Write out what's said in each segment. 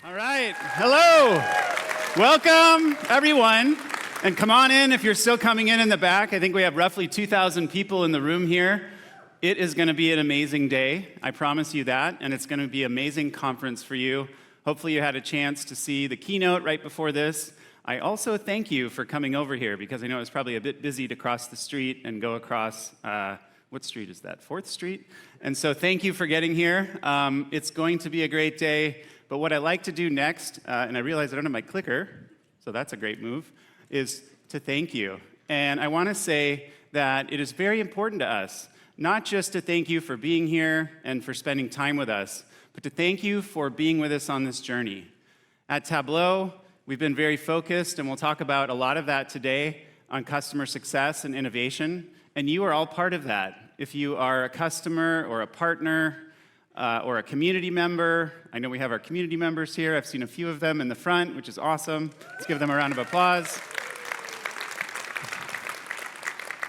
All right. Hello. Welcome, everyone. And come on in if you're still coming in the back. I think we have roughly 2,000 people in the room here. It is going to be an amazing day. I promise you that. And it's going to be an amazing conference for you. Hopefully you had a chance to see the keynote right before this. I also thank you for coming over here because I know it's probably a bit busy to cross the street and go across, what street is that? 4th Street? And so thank you for getting here. It's going to be a great day. But what I like to do next, and I realize I don't have my clicker, so that's a great move, is to thank you. And I want to say that it is very important to us, not just to thank you for being here and for spending time with us, but to thank you for being with us on this journey. At Tableau, we've been very focused, and we'll talk about a lot of that today, on customer success and innovation, and you are all part of that. If you are a customer or a partner or a community member, I know we have our community members here. I've seen a few of them in the front, which is awesome. Let's give them a round of applause.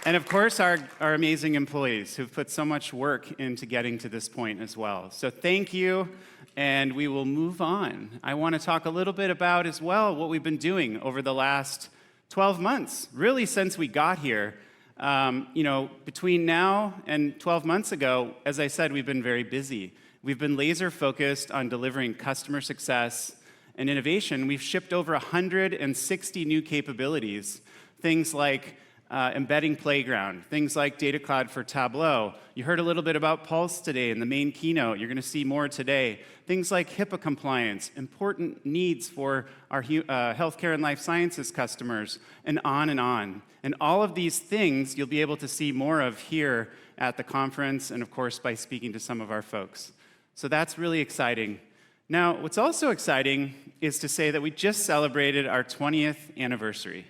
And of course, our amazing employees who've put so much work into getting to this point as well. So thank you, and we will move on. I want to talk a little bit about as well what we've been doing over the last 12 months, really since we got here. Between now and 12 months ago, as I said, we've been very busy. We've been laser focused on delivering customer success and innovation. We've shipped over 160 new capabilities, things like embedding Playground, things like Data Cloud for Tableau. You heard a little bit about Pulse today in the main keynote. You're going to see more today. Things like HIPAA compliance, important needs for our healthcare and life sciences customers, and on and on. And all of these things you'll be able to see more of here at the conference and, of course, by speaking to some of our folks. So that's really exciting. Now, what's also exciting is to say that we just celebrated our 20th anniversary.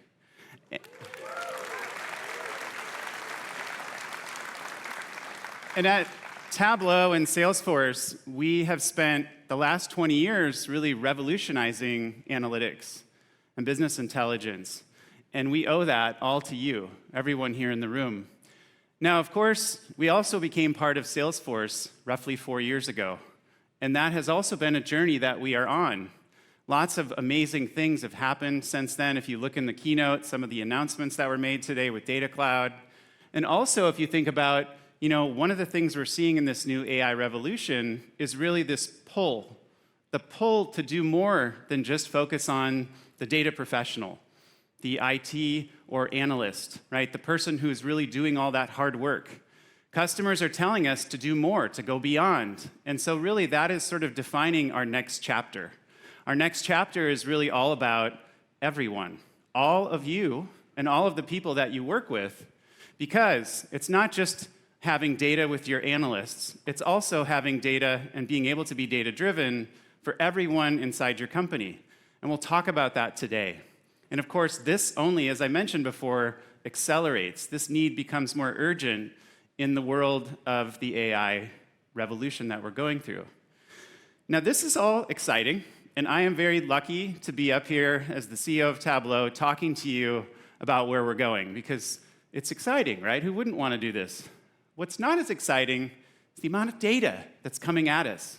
And at Tableau and Salesforce, we have spent the last 20 years really revolutionizing analytics and business intelligence. And we owe that all to you, everyone here in the room. Now, of course, we also became part of Salesforce roughly 4 years ago. And that has also been a journey that we are on. Lots of amazing things have happened since then. If you look in the keynote, some of the announcements that were made today with Data Cloud. And also, if you think about one of the things we're seeing in this new AI revolution is really this pull, the pull to do more than just focus on the data professional, the IT or analyst, right? The person who's really doing all that hard work. Customers are telling us to do more, to go beyond. And so really that is sort of defining our next chapter. Our next chapter is really all about everyone, all of you and all of the people that you work with, because it's not just having data with your analysts. It's also having data and being able to be data-driven for everyone inside your company. And we'll talk about that today. And of course, this only, as I mentioned before, accelerates. This need becomes more urgent in the world of the AI revolution that we're going through. Now, this is all exciting, and I am very lucky to be up here as the CEO of Tableau talking to you about where we're going, because it's exciting, right? Who wouldn't want to do this? What's not as exciting is the amount of data that's coming at us.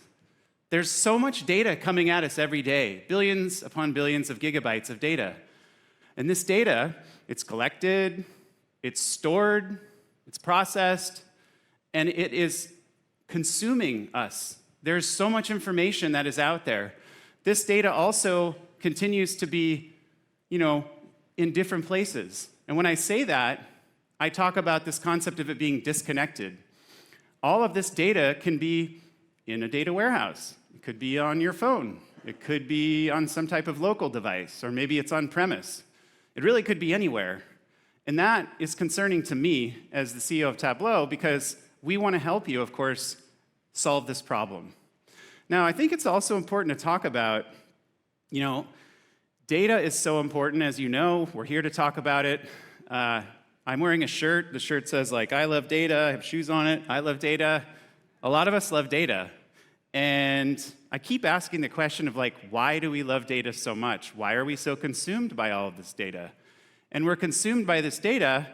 There's so much data coming at us every day, billions upon billions of gigabytes of data. And this data, it's collected, it's stored, it's processed, and it is consuming us. There's so much information that is out there. This data also continues to be, in different places. And when I say that, I talk about this concept of it being disconnected. All of this data can be in a data warehouse. It could be on your phone. It could be on some type of local device, or maybe it's on premise. It really could be anywhere. And that is concerning to me as the CEO of Tableau because we want to help you, of course, solve this problem. Now, I think it's also important to talk about, data is so important, as you know. We're here to talk about it. I'm wearing a shirt. The shirt says, I love data. I have shoes on it. I love data. A lot of us love data. And I keep asking the question of, why do we love data so much? Why are we so consumed by all of this data? And we're consumed by this data.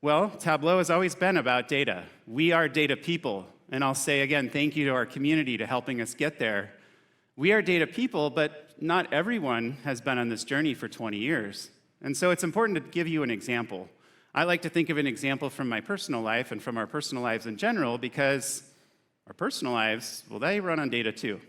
Well, Tableau has always been about data. We are data people. And I'll say again, thank you to our community to helping us get there. We are data people, but not everyone has been on this journey for 20 years. And so it's important to give you an example. I like to think of an example from my personal life and from our personal lives in general, because our personal lives, well, they run on data too.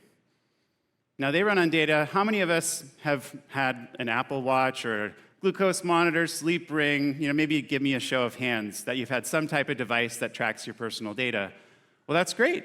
Now, they run on data. How many of us have had an Apple Watch or a glucose monitor, sleep ring? Maybe give me a show of hands that you've had some type of device that tracks your personal data. Well, that's great,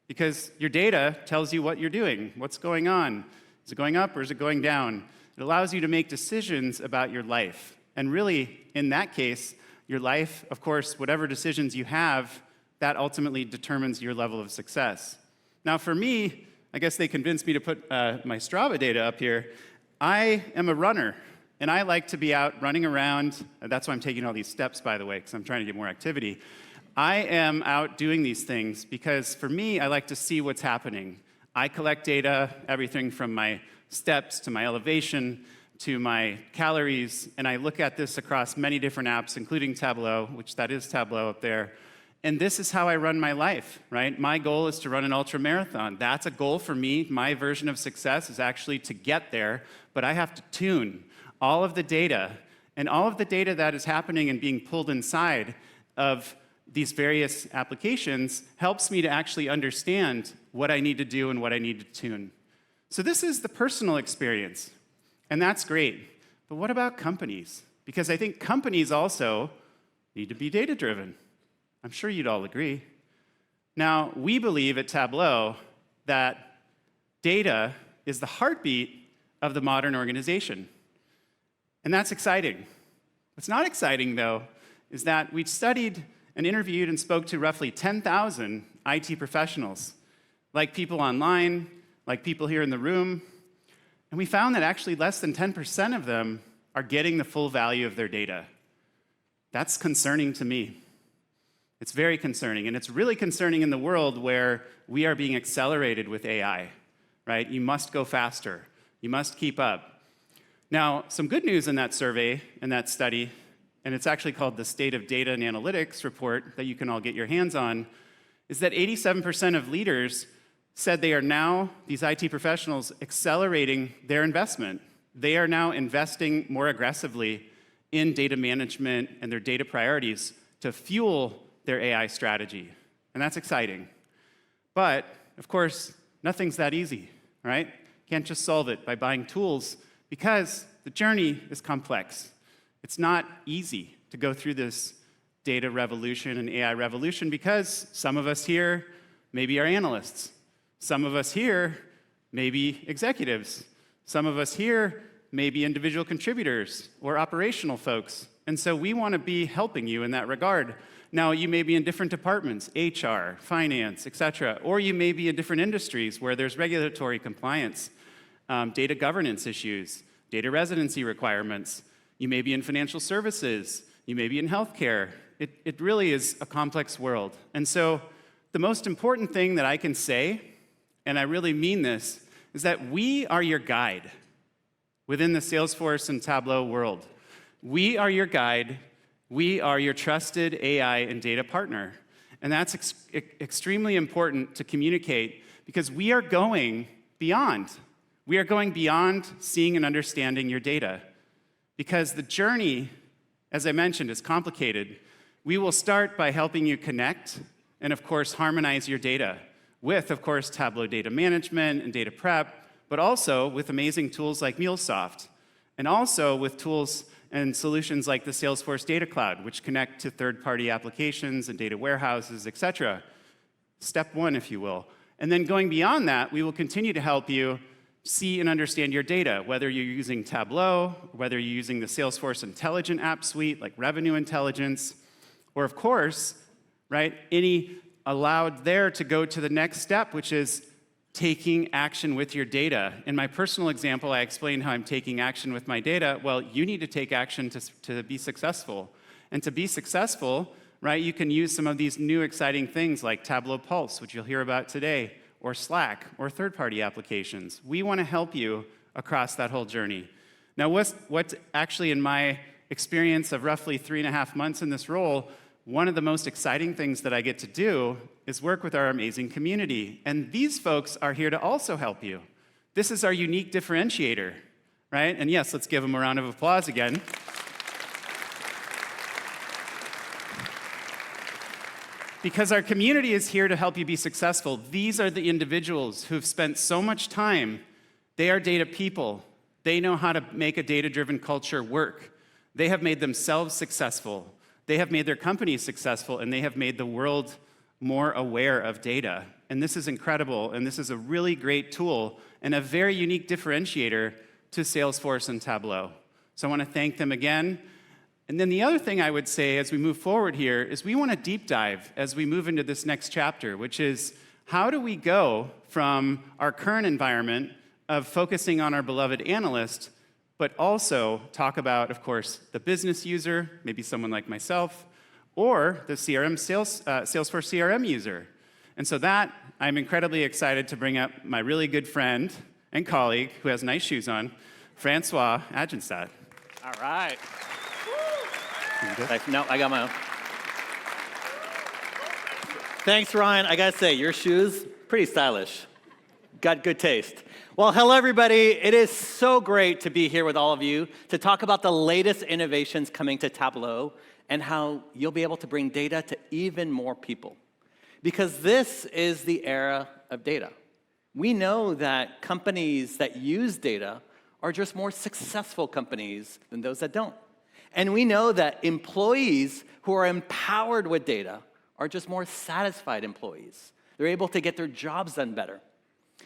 because your data tells you what you're doing, what's going on. Is it going up or is it going down? It allows you to make decisions about your life. And really, in that case, your life, of course, whatever decisions you have, that ultimately determines your level of success. Now, for me, I guess they convinced me to put my Strava data up here. I am a runner, and I like to be out running around. That's why I'm taking all these steps, by the way, because I'm trying to get more activity. I am out doing these things because, for me, I like to see what's happening. I collect data, everything from my steps to my elevation to my calories, and I look at this across many different apps, including Tableau, which that is Tableau up there. And this is how I run my life, right? My goal is to run an ultra marathon. That's a goal for me. My version of success is actually to get there, but I have to tune all of the data, and all of the data that is happening and being pulled inside of these various applications helps me to actually understand what I need to do and what I need to tune. So this is the personal experience, and that's great. But what about companies? Because I think companies also need to be data-driven. I'm sure you'd all agree. Now, we believe at Tableau that data is the heartbeat of the modern organization. And that's exciting. What's not exciting, though, is that we studied and interviewed and spoke to roughly 10,000 IT professionals, like people online, like people here in the room, and we found that actually less than 10% of them are getting the full value of their data. That's concerning to me. It's very concerning, and it's really concerning in the world where we are being accelerated with AI, right? You must go faster. You must keep up. Now, some good news in that survey, in that study, and it's actually called the State of Data and Analytics report that you can all get your hands on, is that 87% of leaders said they are now, these IT professionals, accelerating their investment. They are now investing more aggressively in data management and their data priorities to fuel their AI strategy. And that's exciting. But, of course, nothing's that easy, right? Can't just solve it by buying tools, because the journey is complex. It's not easy to go through this data revolution and AI revolution, because some of us here maybe are analysts. Some of us here may be executives. Some of us here may be individual contributors or operational folks. And so we want to be helping you in that regard. Now, you may be in different departments, HR, finance, et cetera, or you may be in different industries where there's regulatory compliance, data governance issues, data residency requirements. You may be in financial services. You may be in healthcare. It really is a complex world. And so the most important thing that I can say, and I really mean this, is that we are your guide within the Salesforce and Tableau world. We are your guide. We are your trusted AI and data partner. And that's extremely important to communicate, because we are going beyond. We are going beyond seeing and understanding your data. Because the journey, as I mentioned, is complicated. We will start by helping you connect and, of course, harmonize your data with, of course, Tableau data management and data prep, but also with amazing tools like MuleSoft, and also with tools and solutions like the Salesforce Data Cloud, which connect to third-party applications and data warehouses, et cetera. Step one, if you will. And then going beyond that, we will continue to help you see and understand your data, whether you're using Tableau, whether you're using the Salesforce Intelligent App Suite, like Revenue Intelligence, or of course, right, any allowed there to go to the next step, which is taking action with your data. In my personal example, I explained how I'm taking action with my data. Well, you need to take action to be successful. And to be successful, right, you can use some of these new exciting things like Tableau Pulse, which you'll hear about today, or Slack, or third-party applications. We want to help you across that whole journey. Now, what's actually in my experience of roughly 3.5 months in this role, one of the most exciting things that I get to do is work with our amazing community. And these folks are here to also help you. This is our unique differentiator, right? And yes, let's give them a round of applause again. Because our community is here to help you be successful. These are the individuals who've spent so much time. They are data people. They know how to make a data-driven culture work. They have made themselves successful. They have made their companies successful, and they have made the world more aware of data. And this is incredible, and this is a really great tool and a very unique differentiator to Salesforce and Tableau. So I want to thank them again. And then the other thing I would say as we move forward here is we want to deep dive as we move into this next chapter, which is how do we go from our current environment of focusing on our beloved analyst, but also talk about, of course, the business user, maybe someone like myself, or the Salesforce CRM user. And so that, I'm incredibly excited to bring up my really good friend and colleague who has nice shoes on, Francois Agenstad. All right. No, I got my own. Thanks, Ryan. I gotta say, your shoes, pretty stylish. Got good taste. Well, hello, everybody. It is so great to be here with all of you to talk about the latest innovations coming to Tableau and how you'll be able to bring data to even more people. Because this is the era of data. We know that companies that use data are just more successful companies than those that don't. And we know that employees who are empowered with data are just more satisfied employees. They're able to get their jobs done better.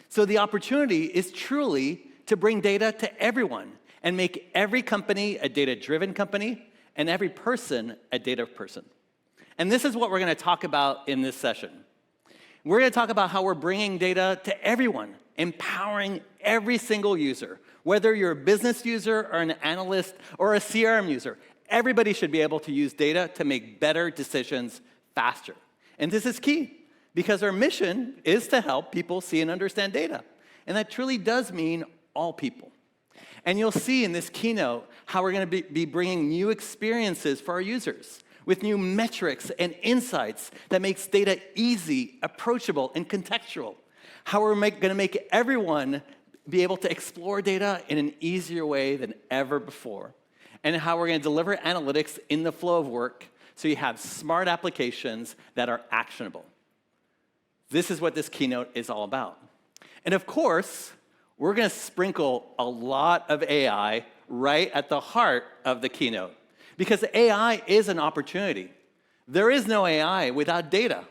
So the opportunity is truly to bring data to everyone and make every company a data-driven company and every person a data person. And this is what we're going to talk about in this session. We're going to talk about how we're bringing data to everyone, empowering every single user. Whether you're a business user or an analyst or a CRM user, everybody should be able to use data to make better decisions faster. And this is key because our mission is to help people see and understand data. And that truly does mean all people. And you'll see in this keynote how we're going to be bringing new experiences for our users with new metrics and insights that makes data easy, approachable, and contextual. How we're going to make everyone be able to explore data in an easier way than ever before, and how we're going to deliver analytics in the flow of work so you have smart applications that are actionable. This is what this keynote is all about. And of course, we're going to sprinkle a lot of AI right at the heart of the keynote, because AI is an opportunity. There is no AI without data.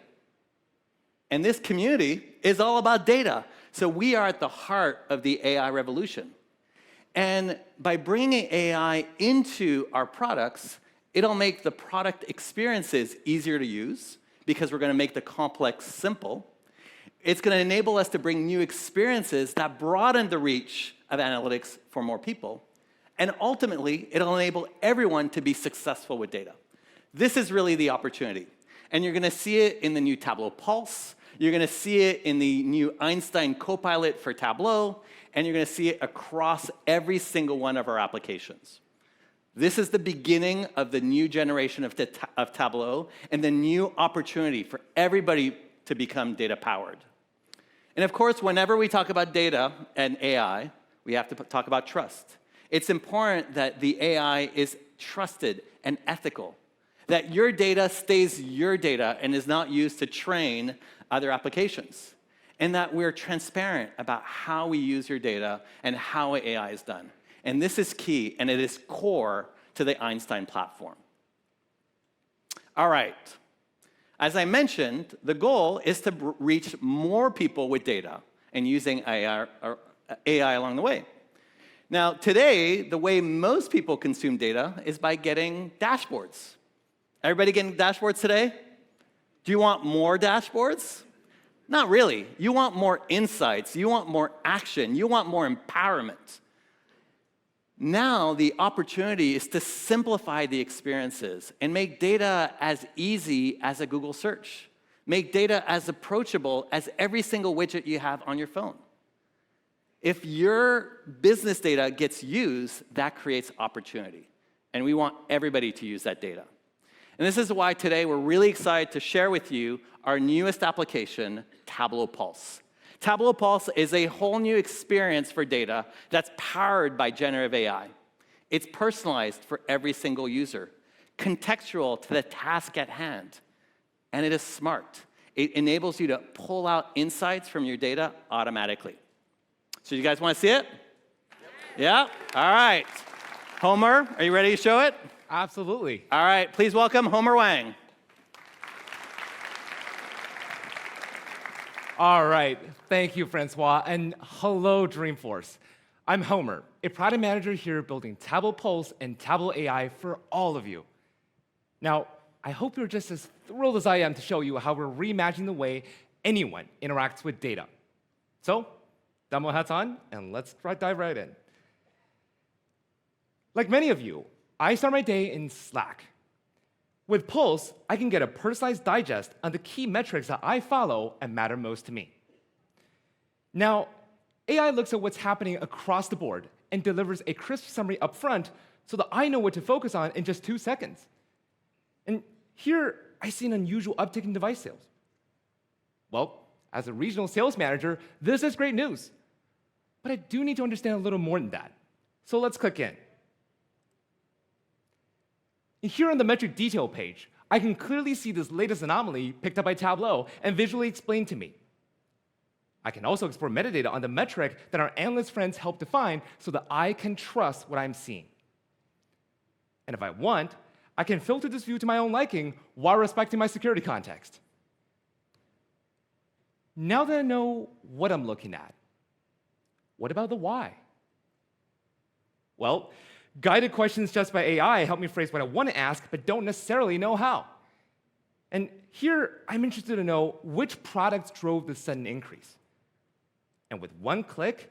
And this community is all about data. So we are at the heart of the AI revolution. And by bringing AI into our products, it'll make the product experiences easier to use because we're going to make the complex simple. It's going to enable us to bring new experiences that broaden the reach of analytics for more people. And ultimately, it'll enable everyone to be successful with data. This is really the opportunity. And you're going to see it in the new Tableau Pulse. You're going to see it in the new Einstein Copilot for Tableau, and you're going to see it across every single one of our applications. This is the beginning of the new generation of Tableau and the new opportunity for everybody to become data-powered. And of course, whenever we talk about data and AI, we have to talk about trust. It's important that the AI is trusted and ethical, that your data stays your data and is not used to train other applications, and that we're transparent about how we use your data and how AI is done. And this is key, and it is core to the Einstein platform. All right. As I mentioned, the goal is to reach more people with data and using AI along the way. Now, today, the way most people consume data is by getting dashboards. Everybody getting dashboards today? Do you want more dashboards? Not really. You want more insights. You want more action. You want more empowerment. Now, the opportunity is to simplify the experiences and make data as easy as a Google search. Make data as approachable as every single widget you have on your phone. If your business data gets used, that creates opportunity. And we want everybody to use that data. And this is why today we're really excited to share with you our newest application, Tableau Pulse. Tableau Pulse is a whole new experience for data that's powered by generative AI. It's personalized for every single user, contextual to the task at hand, and it is smart. It enables you to pull out insights from your data automatically. So you guys want to see it? Yeah? All right. Homer, are you ready to show it? Absolutely. All right, please welcome Homer Wang. All right. Thank you, Francois. And hello, Dreamforce. I'm Homer, a product manager here building Tableau Pulse and Tableau AI for all of you. Now, I hope you're just as thrilled as I am to show you how we're reimagining the way anyone interacts with data. So, demo hats on, and let's dive right in. Like many of you, I start my day in Slack. With Pulse, I can get a personalized digest on the key metrics that I follow and matter most to me. Now, AI looks at what's happening across the board and delivers a crisp summary up front so that I know what to focus on in just 2 seconds. And here, I see an unusual uptick in device sales. Well, as a regional sales manager, this is great news. But I do need to understand a little more than that. So let's click in. And here on the metric detail page, I can clearly see this latest anomaly picked up by Tableau and visually explained to me. I can also explore metadata on the metric that our analyst friends helped define so that I can trust what I'm seeing. And if I want, I can filter this view to my own liking while respecting my security context. Now that I know what I'm looking at, what about the why? Well, guided questions just by AI help me phrase what I want to ask, but don't necessarily know how. And here, I'm interested to know which products drove the sudden increase. And with one click,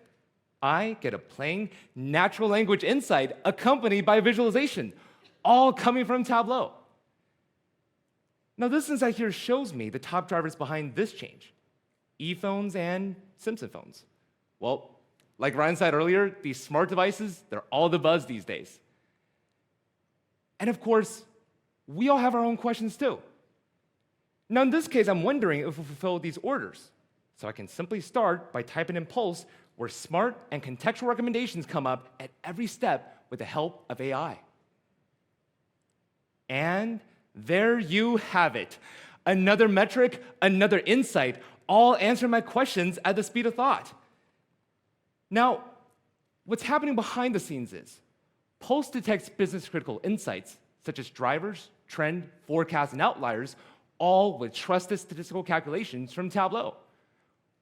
I get a plain, natural language insight accompanied by visualization, all coming from Tableau. Now, this insight here shows me the top drivers behind this change, ePhones and Simpson phones. Well, like Ryan said earlier, these smart devices, they're all the buzz these days. And of course, we all have our own questions too. Now, in this case, I'm wondering if we fulfill these orders. So I can simply start by typing in Pulse, where smart and contextual recommendations come up at every step with the help of AI. And there you have it. Another metric, another insight, all answering my questions at the speed of thought. Now, what's happening behind the scenes is Pulse detects business-critical insights, such as drivers, trend, forecasts, and outliers, all with trusted statistical calculations from Tableau,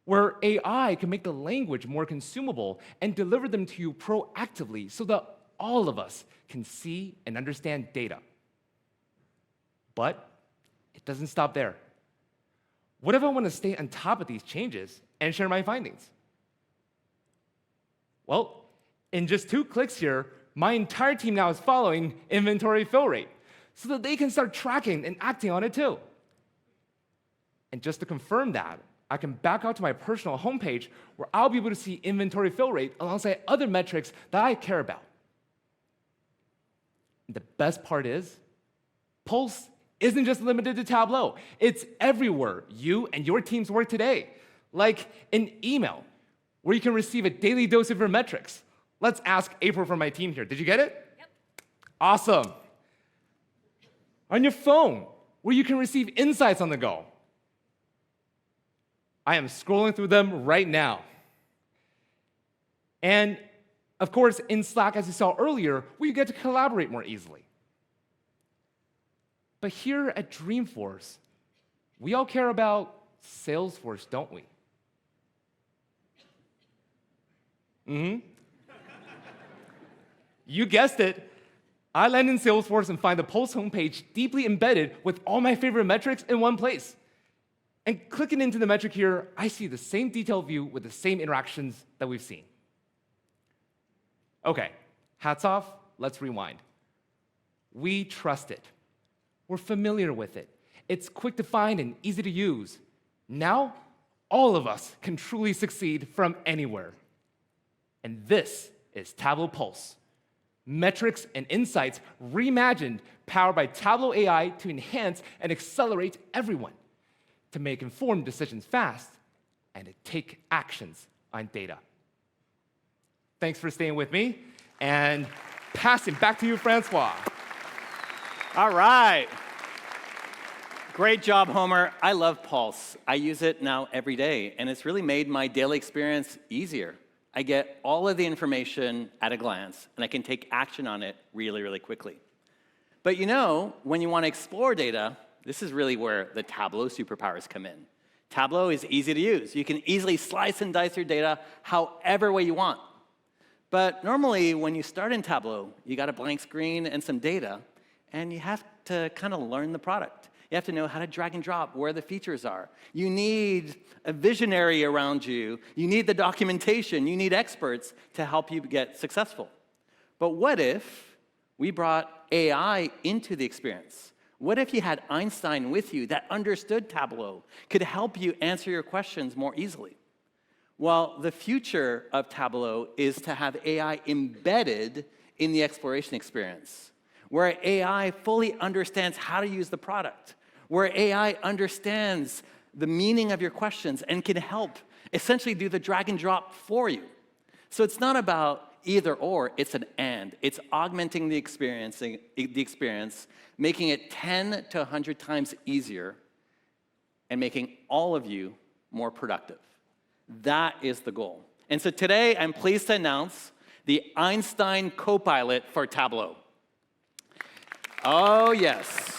where AI can make the language more consumable and deliver them to you proactively so that all of us can see and understand data. But it doesn't stop there. What if I want to stay on top of these changes and share my findings? Well, in just 2 clicks here, my entire team now is following inventory fill rate so that they can start tracking and acting on it too. And just to confirm that, I can back out to my personal homepage where I'll be able to see inventory fill rate alongside other metrics that I care about. And the best part is, Pulse isn't just limited to Tableau. It's everywhere you and your teams work today, like in email, where you can receive a daily dose of your metrics. Let's ask April from my team here. Did you get it? Yep. Awesome. On your phone, where you can receive insights on the go. I am scrolling through them right now. And of course, in Slack, as you saw earlier, we get to collaborate more easily. But here at Dreamforce, we all care about Salesforce, don't we? You guessed it. I land in Salesforce and find the Pulse homepage deeply embedded with all my favorite metrics in one place. And clicking into the metric here, I see the same detailed view with the same interactions that we've seen. Okay, hats off, let's rewind. We trust it. We're familiar with it. It's quick to find and easy to use. Now, all of us can truly succeed from anywhere. And this is Tableau Pulse. Metrics and insights reimagined, powered by Tableau AI to enhance and accelerate everyone, to make informed decisions fast and to take actions on data. Thanks for staying with me, and passing back to you, Francois. All right. Great job, Homer. I love Pulse. I use it now every day, and it's really made my daily experience easier. I get all of the information at a glance, and I can take action on it really, really quickly. But you know, when you want to explore data, this is really where the Tableau superpowers come in. Tableau is easy to use. You can easily slice and dice your data however way you want. But normally, when you start in Tableau, you got a blank screen and some data, and you have to kind of learn the product. You have to know how to drag and drop where the features are. You need a visionary around you. You need the documentation. You need experts to help you get successful. But what if we brought AI into the experience? What if you had Einstein with you that understood Tableau, could help you answer your questions more easily? Well, the future of Tableau is to have AI embedded in the exploration experience, where AI fully understands how to use the product, where AI understands the meaning of your questions and can help essentially do the drag and drop for you. So it's not about either or, it's an and. It's augmenting the experience, making it 10 to 100 times easier, and making all of you more productive. That is the goal. And so today, I'm pleased to announce the Einstein Copilot for Tableau. Oh, yes.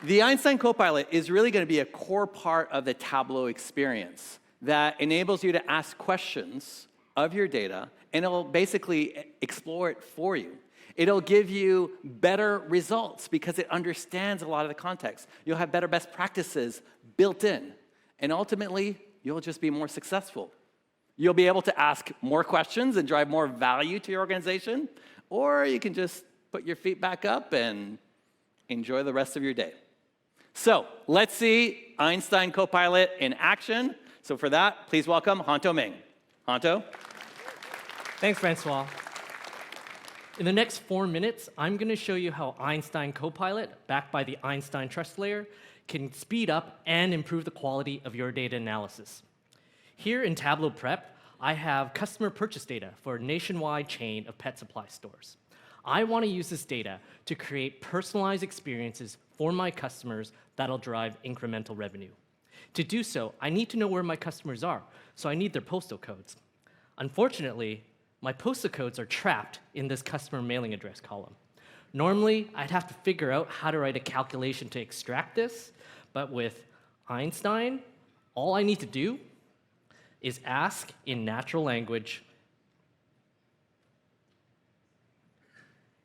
The Einstein Copilot is really going to be a core part of the Tableau experience that enables you to ask questions of your data, and it'll basically explore it for you. It'll give you better results because it understands a lot of the context. You'll have better best practices built in, and ultimately, you'll just be more successful. You'll be able to ask more questions and drive more value to your organization, or you can just put your feet back up and enjoy the rest of your day. So let's see Einstein Copilot in action. So for that, please welcome Hanto Ming. Hanto? Thanks, Francois. In the next 4 minutes, I'm going to show you how Einstein Copilot, backed by the Einstein Trust Layer, can speed up and improve the quality of your data analysis. Here in Tableau Prep, I have customer purchase data for a nationwide chain of pet supply stores. I want to use this data to create personalized experiences for my customers that'll drive incremental revenue. To do so, I need to know where my customers are, so I need their postal codes. Unfortunately, my postal codes are trapped in this customer mailing address column. Normally, I'd have to figure out how to write a calculation to extract this, but with Einstein, all I need to do is ask in natural language,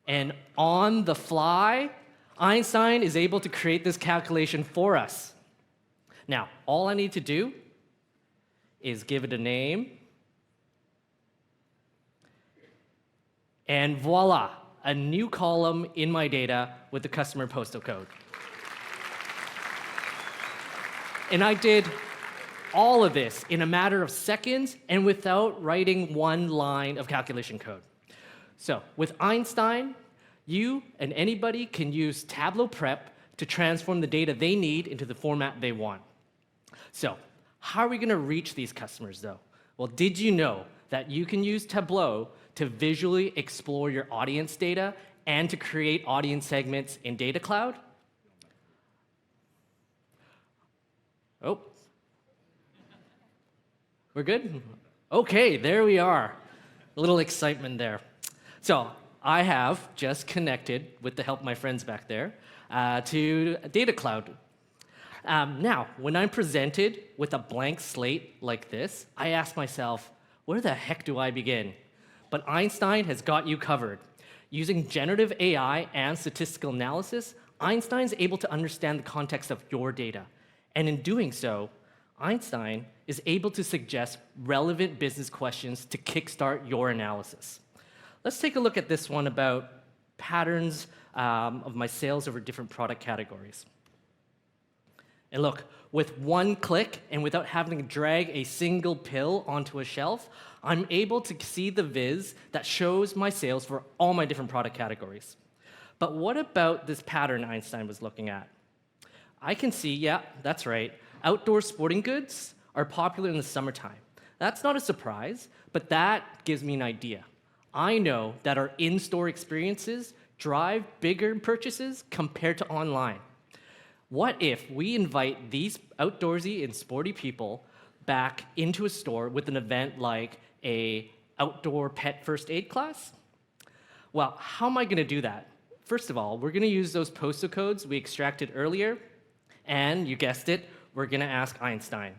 and on the fly, Einstein is able to create this calculation for us. Now, all I need to do is give it a name, and voila, a new column in my data with the customer postal code. And I did all of this in a matter of seconds and without writing one line of calculation code. So with Einstein, you and anybody can use Tableau Prep to transform the data they need into the format they want. So how are we going to reach these customers, though? Well, did you know that you can use Tableau to visually explore your audience data and to create audience segments in Data Cloud? Oh. We're good? Okay, there we are. A little excitement there. So I have just connected, with the help of my friends back there, to Data Cloud. Now, when I'm presented with a blank slate like this, I ask myself, where the heck do I begin? But Einstein has got you covered. Using generative AI and statistical analysis, Einstein's able to understand the context of your data. And in doing so, Einstein is able to suggest relevant business questions to kickstart your analysis. Let's take a look at this one about patterns of my sales over different product categories. And look, with one click and without having to drag a single pill onto a shelf, I'm able to see the viz that shows my sales for all my different product categories. But what about this pattern Einstein was looking at? I can see, yeah, that's right. Outdoor sporting goods are popular in the summertime. That's not a surprise, but that gives me an idea. I know that our in-store experiences drive bigger purchases compared to online. What if we invite these outdoorsy and sporty people back into a store with an event like a outdoor pet first aid class? Well, how am I going to do that? First of all, we're going to use those postal codes we extracted earlier, and you guessed it, we're going to ask Einstein.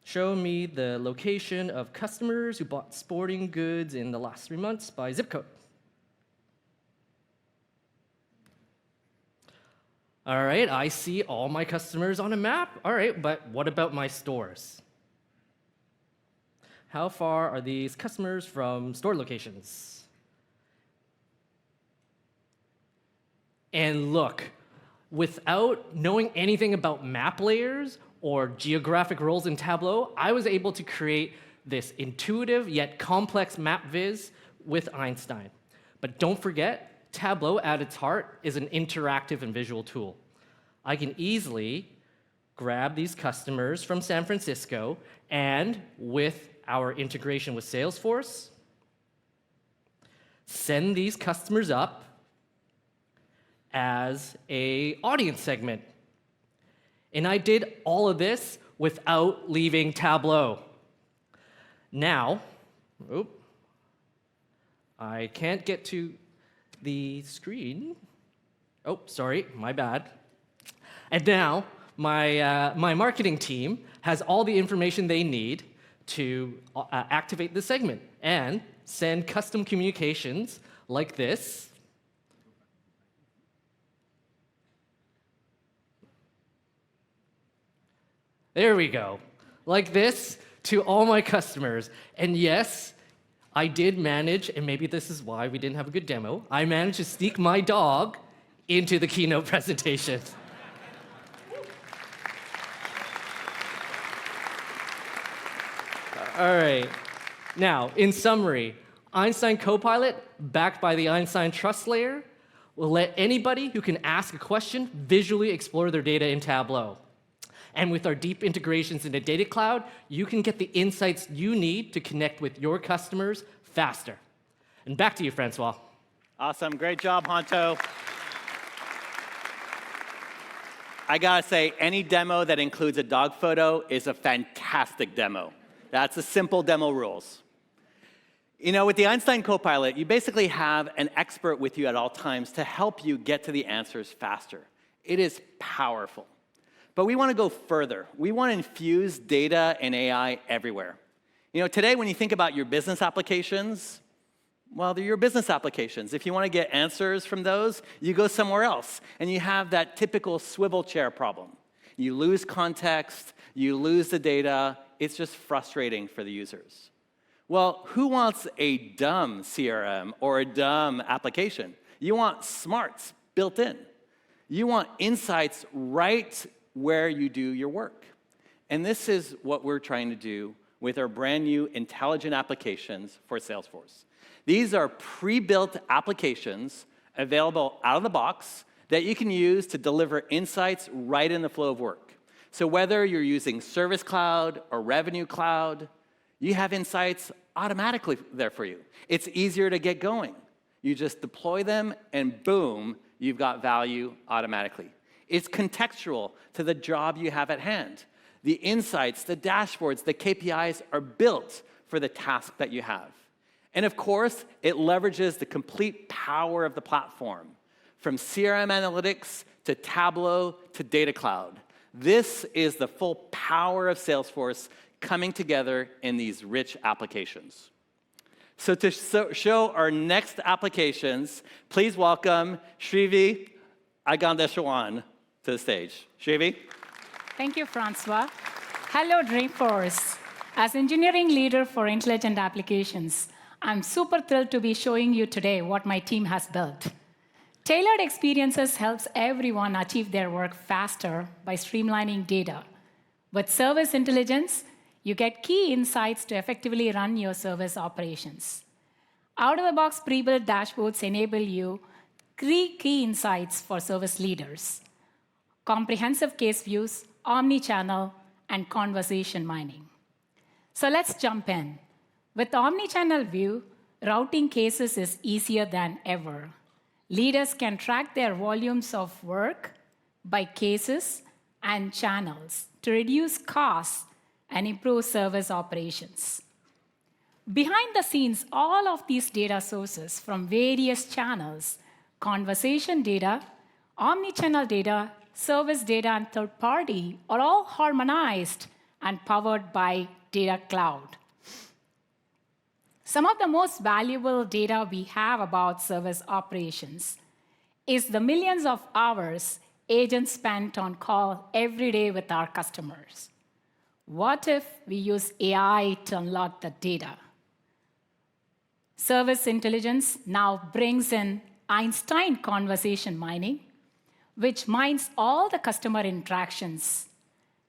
Show me the location of customers who bought sporting goods in the last 3 months by zip code. All right, I see all my customers on a map. All right, but what about my stores? How far are these customers from store locations? And look, without knowing anything about map layers or geographic roles in Tableau, I was able to create this intuitive yet complex map viz with Einstein. But don't forget, Tableau at its heart is an interactive and visual tool. I can easily grab these customers from San Francisco and with our integration with Salesforce, send these customers up as an audience segment. And I did all of this without leaving Tableau. Now, I can't get to the screen. Oh, sorry, my bad. And now, my marketing team has all the information they need to activate the segment and send custom communications like this. There we go. Like this to all my customers. And yes, I did manage, and maybe this is why we didn't have a good demo, I managed to sneak my dog into the keynote presentation. All right. Now, in summary, Einstein Copilot, backed by the Einstein Trust Layer, will let anybody who can ask a question visually explore their data in Tableau. And with our deep integrations into Data Cloud, you can get the insights you need to connect with your customers faster. And back to you, Francois. Awesome. Great job, Honto. I gotta say, any demo that includes a dog photo is a fantastic demo. That's the simple demo rules. You know, with the Einstein Copilot, you basically have an expert with you at all times to help you get to the answers faster. It is powerful. But we want to go further. We want to infuse data and AI everywhere. You know, today when you think about your business applications, well, they're your business applications. If you want to get answers from those, you go somewhere else. And you have that typical swivel chair problem. You lose context, you lose the data. It's just frustrating for the users. Well, who wants a dumb CRM or a dumb application? You want smarts built in. You want insights right where you do your work. And this is what we're trying to do with our brand new intelligent applications for Salesforce. These are pre-built applications available out of the box that you can use to deliver insights right in the flow of work. So whether you're using Service Cloud or Revenue Cloud, you have insights automatically there for you. It's easier to get going. You just deploy them, and boom, you've got value automatically. It's contextual to the job you have at hand. The insights, the dashboards, the KPIs are built for the task that you have. And of course, it leverages the complete power of the platform, from CRM analytics to Tableau to Data Cloud. This is the full power of Salesforce coming together in these rich applications. So to show our next applications, please welcome Shrivi Agandeshwan to the stage. Shrivi? Thank you, Francois. Hello, Dreamforce. As engineering leader for intelligent applications, I'm super thrilled to be showing you today what my team has built. Tailored Experiences helps everyone achieve their work faster by streamlining data. With Service Intelligence, you get key insights to effectively run your service operations. Out-of-the-box pre-built dashboards enable you three key insights for service leaders: comprehensive case views, omni-channel, and conversation mining. So let's jump in. With omni-channel view, routing cases is easier than ever. Leaders can track their volumes of work by cases and channels to reduce costs and improve service operations. Behind the scenes, all of these data sources from various channels, conversation data, omni-channel data, service data, and third party are all harmonized and powered by Data Cloud. Some of the most valuable data we have about service operations is the millions of hours agents spent on call every day with our customers. What if we use AI to unlock the data? Service intelligence now brings in Einstein conversation mining, which mines all the customer interactions,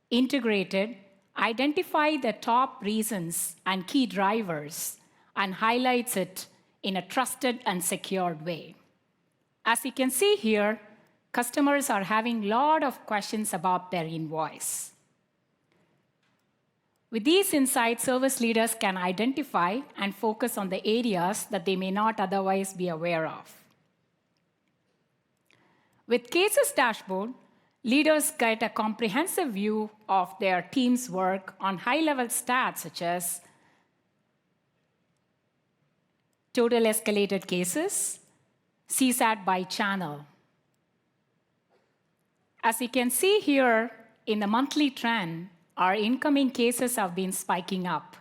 integrated, identify the top reasons and key drivers, and highlights it in a trusted and secured way. As you can see here, customers are having a lot of questions about their invoice. With these insights, service leaders can identify and focus on the areas that they may not otherwise be aware of. With Cases Dashboard, leaders get a comprehensive view of their team's work on high-level stats such as total escalated cases, CSAT by channel. As you can see here in the monthly trend, our incoming cases have been spiking up.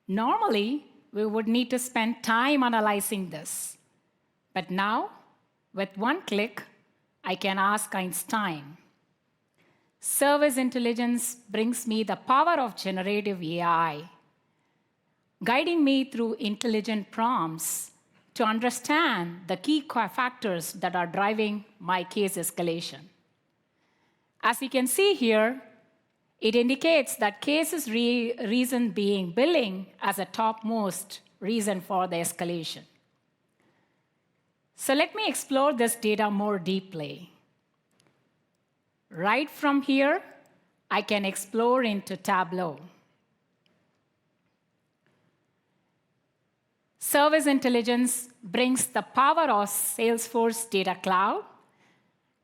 Normally, we would need to spend time analyzing this. But now, with one click, I can ask Einstein. Service intelligence brings me the power of generative AI, guiding me through intelligent prompts to understand the key factors that are driving my case escalation. As you can see here, it indicates that cases reason being billing as a topmost reason for the escalation. So let me explore this data more deeply. Right from here, I can explore into Tableau. Service intelligence brings the power of Salesforce Data Cloud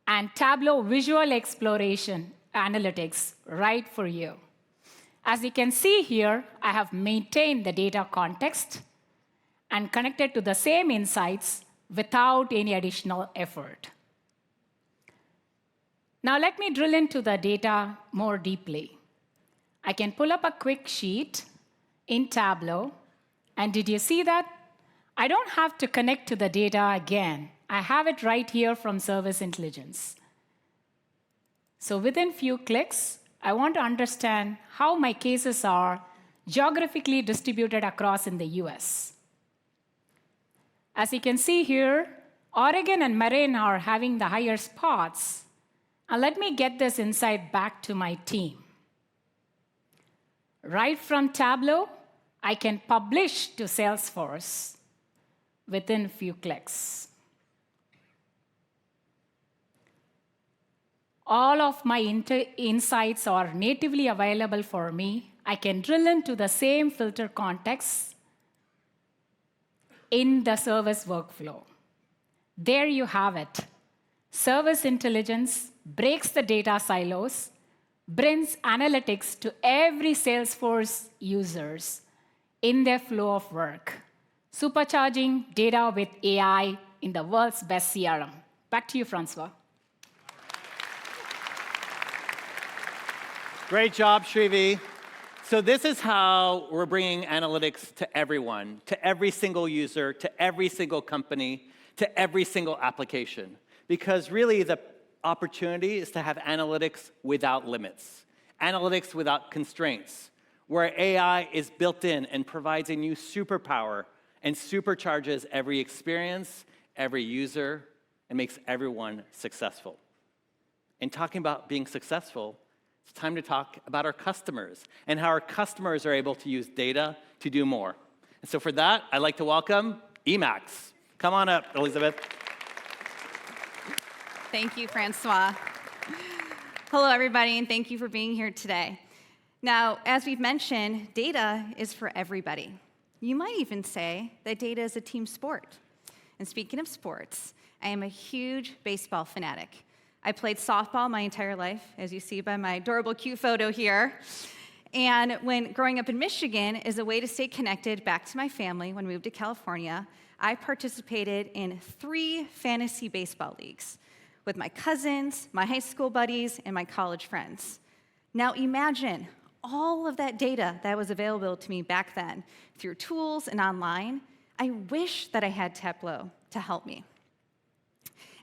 and Tableau visual exploration analytics right for you. As you can see here, I have maintained the data context and connected to the same insights without any additional effort. Now let me drill into the data more deeply. I can pull up a quick sheet in Tableau, and did you see that? I don't have to connect to the data again. I have it right here from Service Intelligence. So within few clicks, I want to understand how my cases are geographically distributed across in the US. As you can see here, Oregon and Maine are having the higher spots. And let me get this insight back to my team. Right from Tableau, I can publish to Salesforce within a few clicks. All of my insights are natively available for me. I can drill into the same filter context in the service workflow. There you have it. Service intelligence breaks the data silos, brings analytics to every Salesforce users in their flow of work, supercharging data with AI in the world's best CRM. Back to you, Francois. Great job, Shrivi. So this is how we're bringing analytics to everyone, to every single user, to every single company, to every single application. Because really the opportunity is to have analytics without limits, analytics without constraints, where AI is built in and provides a new superpower and supercharges every experience, every user, and makes everyone successful. And talking about being successful, it's time to talk about our customers and how our customers are able to use data to do more. And so for that, I'd like to welcome Emacs. Come on up, Elizabeth. Thank you, Francois. Hello, everybody, and thank you for being here today. Now, as we've mentioned, data is for everybody. You might even say that data is a team sport. And speaking of sports, I am a huge baseball fanatic. I played softball my entire life, as you see by my adorable, cute photo here. And when growing up in Michigan, as a way to stay connected back to my family when we moved to California, I participated in 3 fantasy baseball leagues with my cousins, my high school buddies, and my college friends. Now imagine all of that data that was available to me back then through tools and online. I wish that I had Tableau to help me.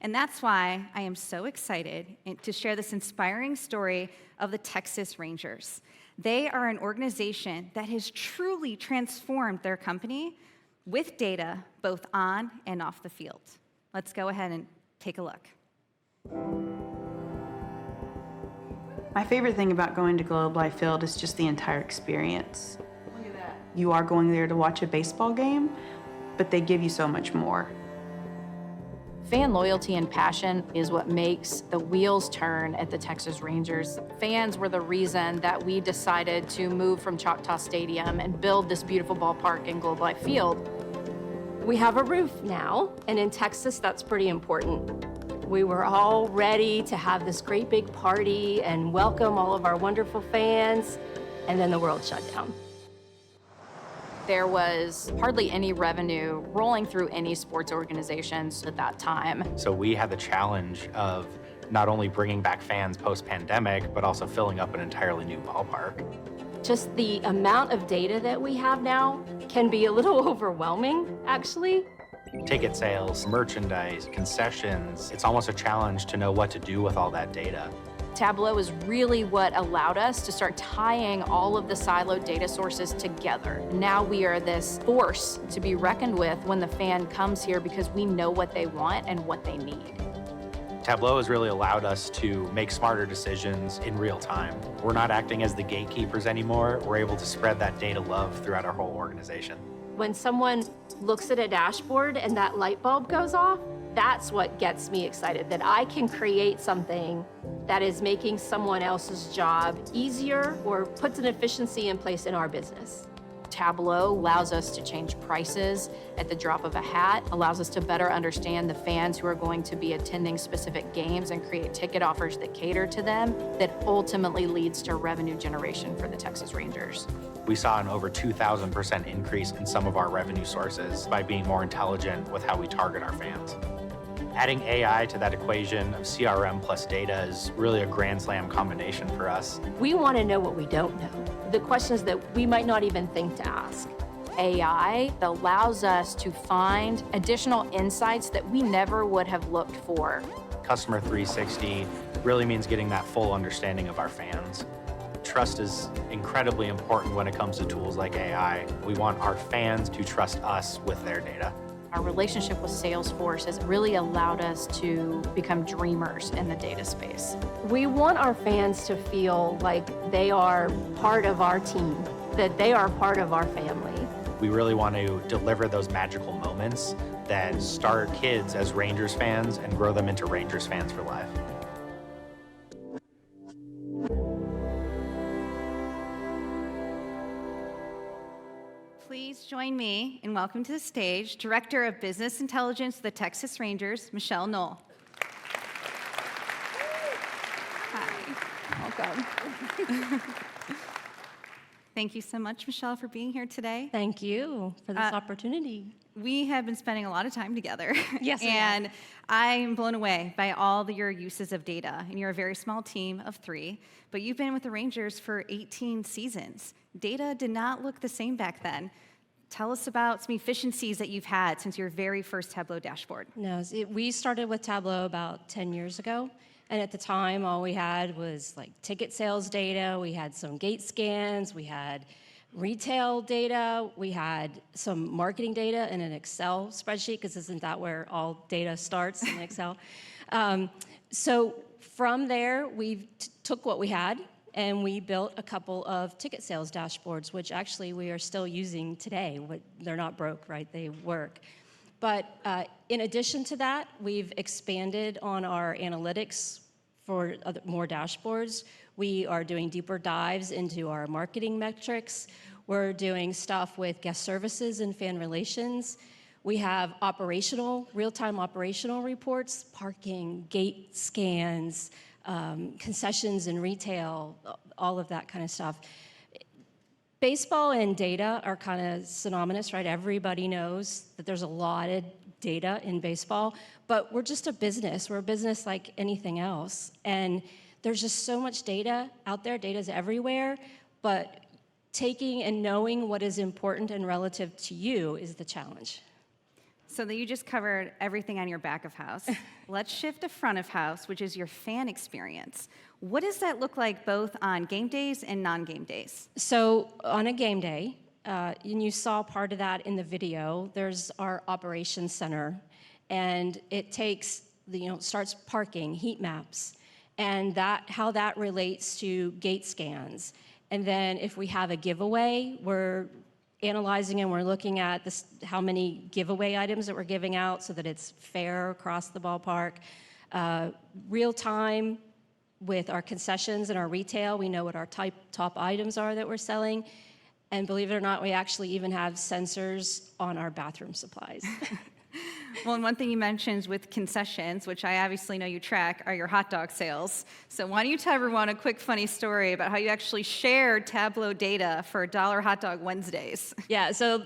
And that's why I am so excited to share this inspiring story of the Texas Rangers. They are an organization that has truly transformed their company with data both on and off the field. Let's go ahead and take a look. My favorite thing about going to Globe Life Field is just the entire experience. Look at that. You are going there to watch a baseball game, but they give you so much more. Fan loyalty and passion is what makes the wheels turn at the Texas Rangers. Fans were the reason that we decided to move from Choctaw Stadium and build this beautiful ballpark in Globe Life Field. We have a roof now, and in Texas, that's pretty important. We were all ready to have this great big party and welcome all of our wonderful fans, and then the world shut down. There was hardly any revenue rolling through any sports organizations at that time. So we had the challenge of not only bringing back fans post-pandemic, but also filling up an entirely new ballpark. Just the amount of data that we have now can be a little overwhelming, actually. Ticket sales, merchandise, concessions, it's almost a challenge to know what to do with all that data. Tableau is really what allowed us to start tying all of the siloed data sources together. Now we are this force to be reckoned with when the fan comes here because we know what they want and what they need. Tableau has really allowed us to make smarter decisions in real time. We're not acting as the gatekeepers anymore. We're able to spread that data love throughout our whole organization. When someone looks at a dashboard and that light bulb goes off, that's what gets me excited, that I can create something that is making someone else's job easier or puts an efficiency in place in our business. Tableau allows us to change prices at the drop of a hat, allows us to better understand the fans who are going to be attending specific games and create ticket offers that cater to them, that ultimately leads to revenue generation for the Texas Rangers. We saw an over 2,000% increase in some of our revenue sources by being more intelligent with how we target our fans. Adding AI to that equation of CRM plus data is really a grand slam combination for us. We want to know what we don't know, the questions that we might not even think to ask. AI allows us to find additional insights that we never would have looked for. Customer 360 really means getting that full understanding of our fans. Trust is incredibly important when it comes to tools like AI. We want our fans to trust us with their data. Our relationship with Salesforce has really allowed us to become dreamers in the data space. We want our fans to feel like they are part of our team, that they are part of our family. We really want to deliver those magical moments that start kids as Rangers fans and grow them into Rangers fans for life. Please join me in welcoming to the stage Director of Business Intelligence of the Texas Rangers, Michelle Knoll. Hi, welcome. Thank you so much, Michelle, for being here today. Thank you for this opportunity. We have been spending a lot of time together. Yes, we and I am blown away by all your uses of data. And you're a very small team of 3, but you've been with the Rangers for 18 seasons. Data did not look the same back then. Tell us about some efficiencies that you've had since your very first Tableau dashboard. No, we started with Tableau about 10 years ago. And at the time, all we had was like ticket sales data, we had some gate scans, we had retail data, we had some marketing data in an Excel spreadsheet, because isn't that where all data starts, in Excel? So from there, we took what we had and we built a couple of ticket sales dashboards, which actually we are still using today. They're not broke, right? They work. But in addition to that, we've expanded on our analytics for more dashboards. We are doing deeper dives into our marketing metrics. We're doing stuff with guest services and fan relations. We have real-time operational reports, parking, gate scans, concessions and retail, all of that kind of stuff. Baseball and data are kind of synonymous, right? Everybody knows that there's a lot of data in baseball, but we're just a business. We're a business like anything else. And there's just so much data out there. Data's everywhere, but taking and knowing what is important and relative to you is the challenge. So that you just covered everything on your back of house. Let's shift to front of house, which is your fan experience. What does that look like both on game days and non-game days? So on a game day, and you saw part of that in the video, there's our operations center, and it takes starts parking, heat maps, and how that relates to gate scans. And then if we have a giveaway, we're analyzing and we're looking at how many giveaway items that we're giving out so that it's fair across the ballpark. Real time with our concessions and our retail, we know what our top items are that we're selling. And believe it or not, we actually even have sensors on our bathroom supplies. Well, and one thing you mentioned with concessions, which I obviously know you track, are your hot dog sales. So why don't you tell everyone a quick funny story about how you actually shared Tableau data for $1 Hot Dog Wednesdays? Yeah, so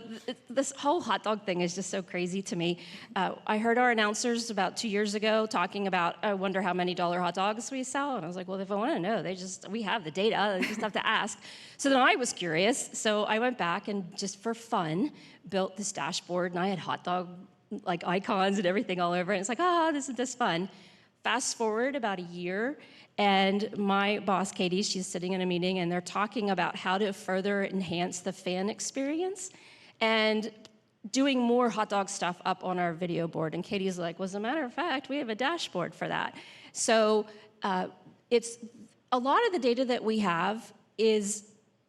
this whole hot dog thing is just so crazy to me. I heard our announcers about 2 years ago talking about, I wonder how many $1 hot dogs we sell. And I was like, well, if I want to know, we have the data, they just have to ask. So then I was curious. So I went back and just for fun, built this dashboard, and I had hot dog icons and everything all over it. And it's like, this is just fun. Fast forward about a year, and my boss, Katie, she's sitting in a meeting, and they're talking about how to further enhance the fan experience and doing more hot dog stuff up on our video board. And Katie's like, well, as a matter of fact, we have a dashboard for that. So it's a lot of the data that we have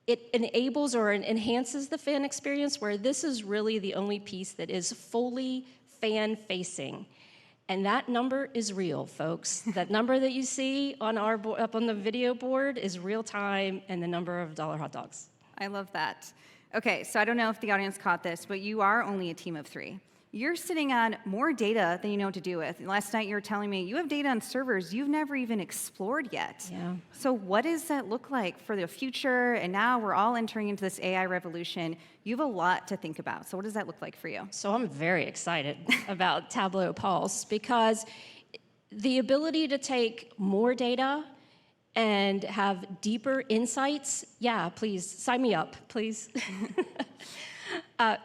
it enables or enhances the fan experience, where this is really the only piece that is fully fan-facing. And that number is real, folks. That number that you see up on the video board is real time, and the number of $1 hot dogs. I love that. Okay, so I don't know if the audience caught this, but you are only a team of 3. You're sitting on more data than you know what to do with. Last night you were telling me you have data on servers you've never even explored yet. Yeah. So what does that look like for the future? And now we're all entering into this AI revolution. You have a lot to think about. So what does that look like for you? So I'm very excited about Tableau Pulse, because the ability to take more data and have deeper insights, yeah, please sign me up, please.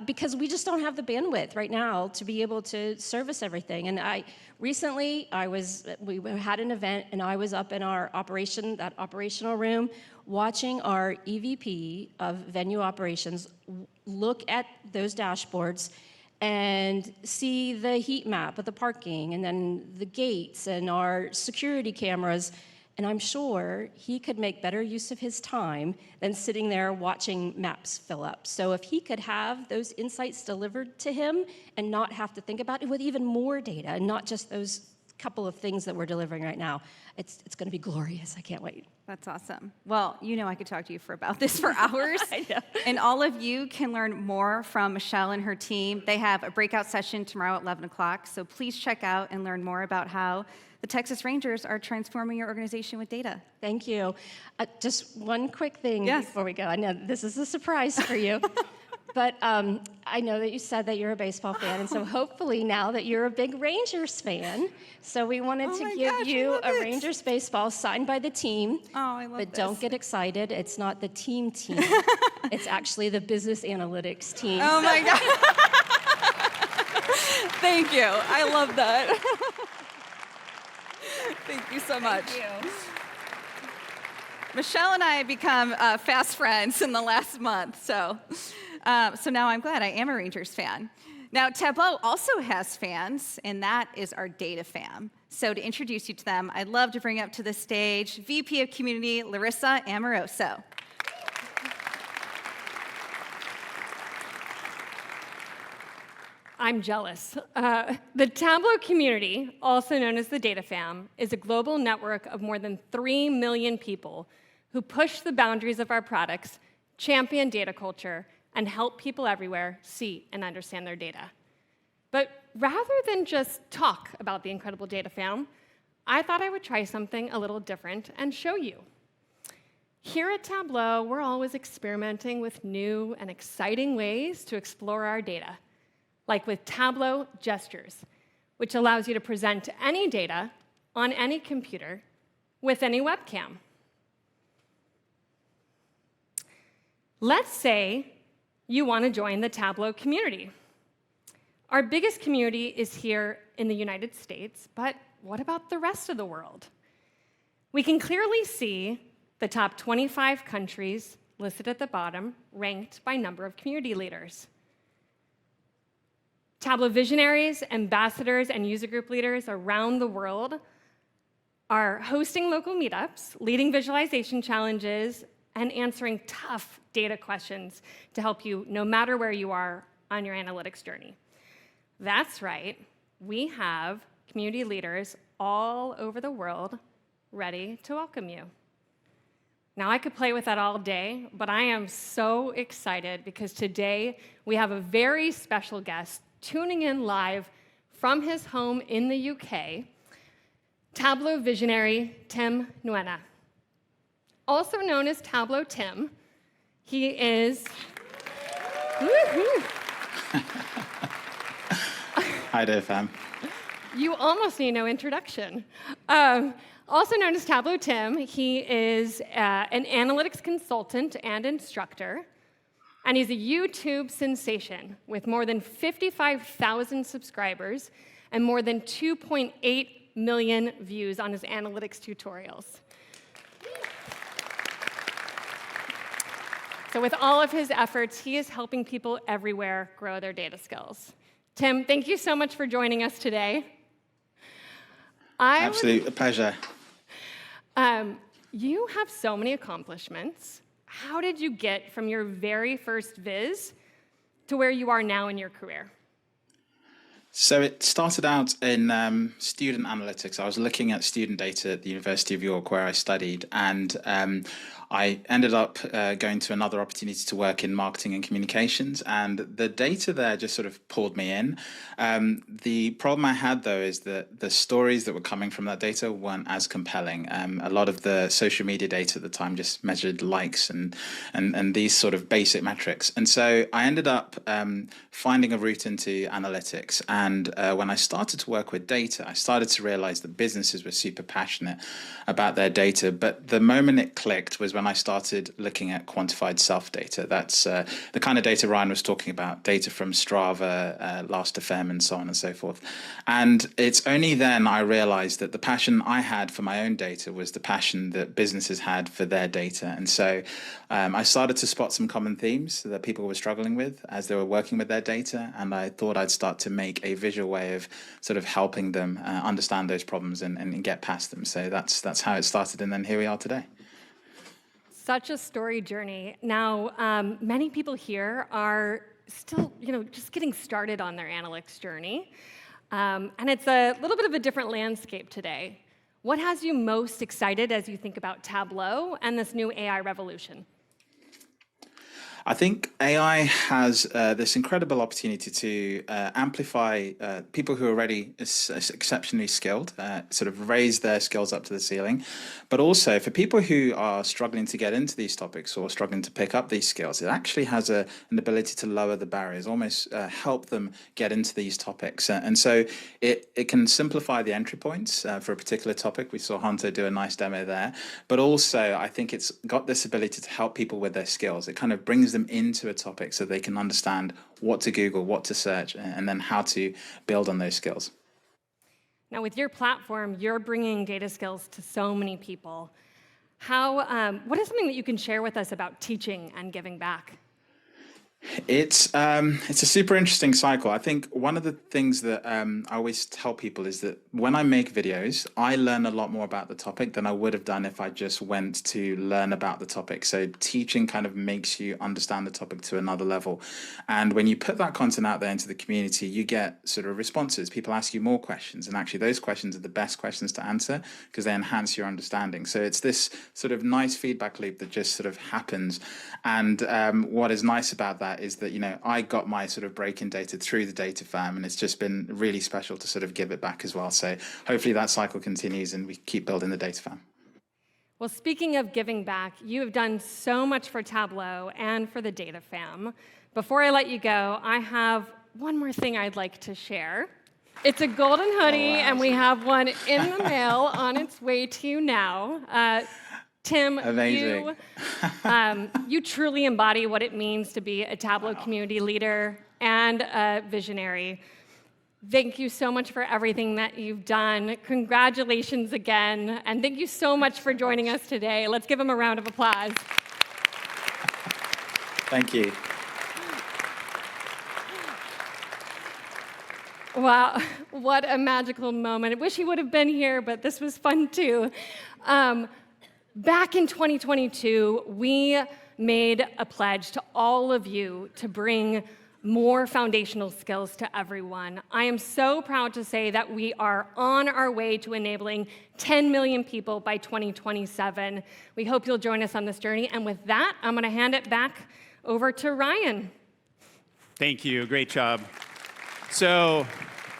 Because we just don't have the bandwidth right now to be able to service everything. And we had an event, and I was up in that operational room, watching our EVP of venue operations look at those dashboards and see the heat map of the parking, and then the gates and our security cameras. And I'm sure he could make better use of his time than sitting there watching maps fill up. So if he could have those insights delivered to him and not have to think about it with even more data, and not just those couple of things that we're delivering right now, it's going to be glorious. I can't wait. That's awesome. Well, I could talk to you about this for hours. I know. And all of you can learn more from Michelle and her team. They have a breakout session tomorrow at 11 o'clock. So please check out and learn more about how the Texas Rangers are transforming your organization with data. Thank you. Just one quick thing before we go. I know this is a surprise for you. But I know that you said that you're a baseball fan, and so hopefully now that you're a big Rangers fan, so we wanted to give you a Rangers baseball signed by the team. Oh, I love But this. don't get excited. It's not the team. It's actually the business analytics team. Oh, my God. Thank you. I love that. Thank you so much. Thank you. Michelle and I have become fast friends in the last month, so now I'm glad I am a Rangers fan. Now, Tableau also has fans, and that is our data fam. So to introduce you to them, I'd love to bring up to the stage VP of Community, Larissa Amoroso. I'm jealous. The Tableau community, also known as the Data Fam, is a global network of more than 3 million people who push the boundaries of our products, champion data culture, and help people everywhere see and understand their data. But rather than just talk about the incredible Data Fam, I thought I would try something a little different and show you. Here at Tableau, we're always experimenting with new and exciting ways to explore our data, like with Tableau Gestures, which allows you to present any data on any computer with any webcam. Let's say you want to join the Tableau community. Our biggest community is here in the United States, but what about the rest of the world? We can clearly see the top 25 countries listed at the bottom, ranked by number of community leaders. Tableau visionaries, ambassadors, and user group leaders around the world are hosting local meetups, leading visualization challenges, and answering tough data questions to help you no matter where you are on your analytics journey. That's right, we have community leaders all over the world ready to welcome you. Now, I could play with that all day, but I am so excited because today we have a very special guest tuning in live from his home in the UK, Tableau visionary Tim Nguyen. Also known as Tableau Tim, he is... Hi there, fam. You almost need no introduction. Also known as Tableau Tim, he is an analytics consultant and instructor, and he's a YouTube sensation with more than 55,000 subscribers and more than 2.8 million views on his analytics tutorials. So with all of his efforts, he is helping people everywhere grow their data skills. Tim, thank you so much for joining us today. Absolute pleasure. You have so many accomplishments. How did you get from your very first viz to where you are now in your career? So it started out in student analytics. I was looking at student data at the University of York, where I studied, and I ended up going to another opportunity to work in marketing and communications, and the data there just sort of pulled me in. The problem I had, though, is that the stories that were coming from that data weren't as compelling. A lot of the social media data at the time just measured likes and these sort of basic metrics. And so I ended up finding a route into analytics. And when I started to work with data, I started to realize that businesses were super passionate about their data. But the moment it clicked was when I started looking at quantified self-data. That's the kind of data Ryan was talking about, data from Strava, Last.fm, and so on and so forth. And it's only then I realized that the passion I had for my own data was the passion that businesses had for their data. And so I started to spot some common themes that people were struggling with as they were working with their data. And I thought I'd start to make a visual way of sort of helping them understand those problems and get past them. So that's how it started. And then here we are today. Such a storied journey. Now, many people here are still, just getting started on their analytics journey. And it's a little bit of a different landscape today. What has you most excited as you think about Tableau and this new AI revolution? I think AI has this incredible opportunity to amplify people who are already exceptionally skilled, sort of raise their skills up to the ceiling, but also for people who are struggling to get into these topics or struggling to pick up these skills, it actually has an ability to lower the barriers, almost help them get into these topics. And so it can simplify the entry points for a particular topic. We saw Hunter do a nice demo there, but also I think it's got this ability to help people with their skills. It kind of brings them into a topic so they can understand what to Google, what to search, and then how to build on those skills. Now, with your platform, you're bringing data skills to so many people. What is something that you can share with us about teaching and giving back? It's a super interesting cycle. I think one of the things that I always tell people is that when I make videos, I learn a lot more about the topic than I would have done if I just went to learn about the topic. So teaching kind of makes you understand the topic to another level. And when you put that content out there into the community, you get sort of responses. People ask you more questions, and actually those questions are the best questions to answer because they enhance your understanding. So it's this sort of nice feedback loop that just sort of happens. And what is nice about that is that, you know, I got my sort of break in data through the data firm, and it's just been really special to sort of give it back as well. So hopefully that cycle continues and we keep building the data firm. Well, speaking of giving back, you have done so much for Tableau and for the data fam. Before I let you go, I have one more thing I'd like to share. It's a golden hoodie, and we have one in the mail on its way to you now. Tim, you truly embody what it means to be a Tableau community leader and a visionary. Thank you so much for everything that you've done. Congratulations again, and thank you so much for joining us today. Let's give him a round of applause. Thank you. Wow, what a magical moment. I wish he would have been here, but this was fun too. Back in 2022, we made a pledge to all of you to bring more foundational skills to everyone. I am so proud to say that we are on our way to enabling 10 million people by 2027. We hope you'll join us on this journey. And with that, I'm going to hand it back over to Ryan. Thank you. Great job. So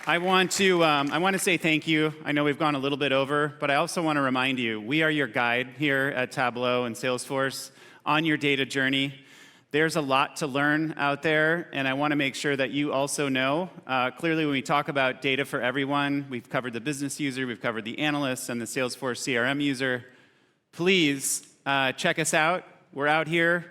I want to say thank you. I know we've gone a little bit over, but I also want to remind you, we are your guide here at Tableau and Salesforce on your data journey. There's a lot to learn out there, and I want to make sure that you also know. Clearly, when we talk about data for everyone, we've covered the business user, we've covered the analysts, and the Salesforce CRM user. Please check us out. We're out here.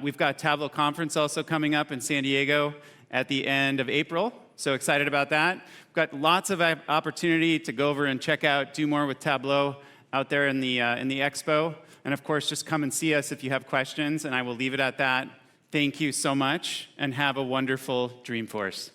We've got Tableau Conference also coming up in San Diego at the end of April. So excited about that. We've got lots of opportunity to go over and check out, do more with Tableau out there in the expo. And of course, just come and see us if you have questions, and I will leave it at that. Thank you so much, and have a wonderful Dreamforce.